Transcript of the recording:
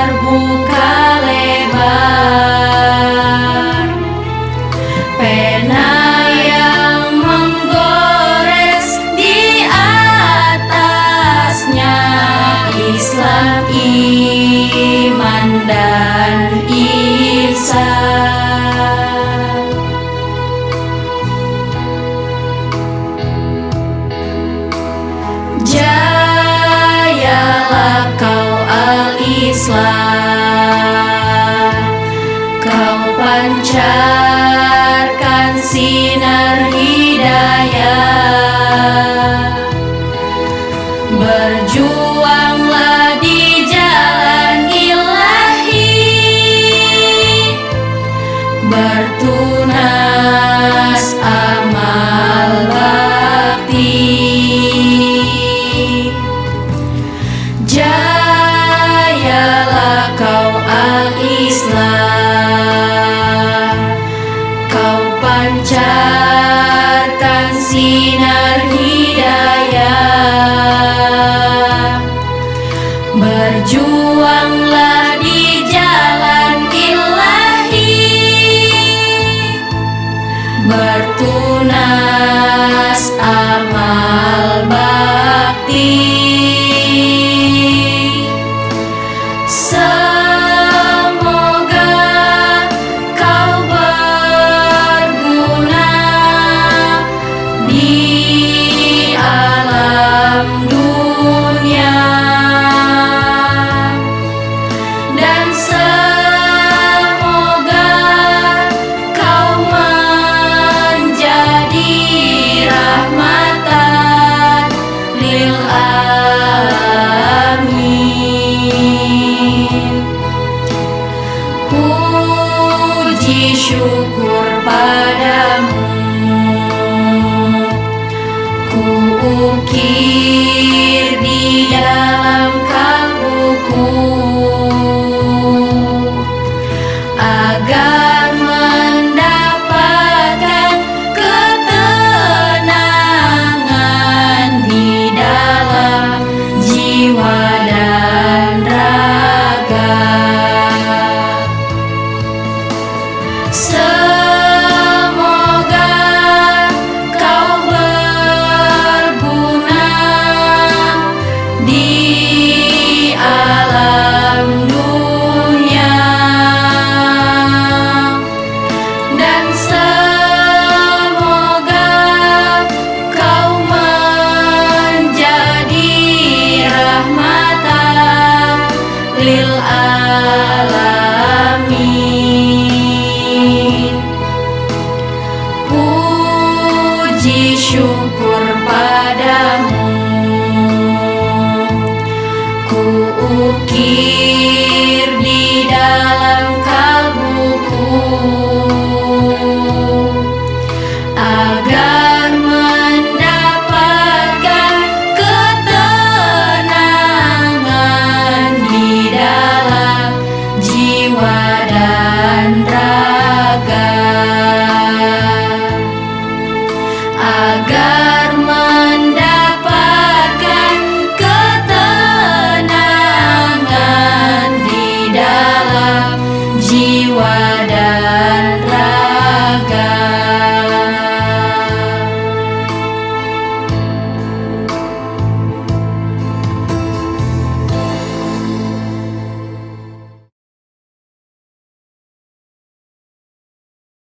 terbuka lebar, pena yang menggores di atasnya Islam, iman dan ihsan. Jayalah kau al-Islam, kau pancarkan sinar hidayah. Berjuanglah di jalan ilahi, bertunas amal bakti. Jayalah kau al-Islam, kau pancarkan sinar hidayah. Berjuanglah di jalan ilahi, bertunas amal bakti. Semoga kau berguna di alam dunia, dan semoga kau menjadi rahmatan lil alamin. Puji syukur padamu, ku ukir di dalam kalbuku, agar mendapatkan ketenangan di dalam jiwa dan raga. Semoga kau berguna di alam dunia, dan semoga kau menjadi rahmatan lil alamin. Puji syukur padamu, ku ukir di dalam kalbuku, agar mendapatkan ketenangan di dalam jiwa dan raga, agar mendapatkan ketenangan di dalam jiwa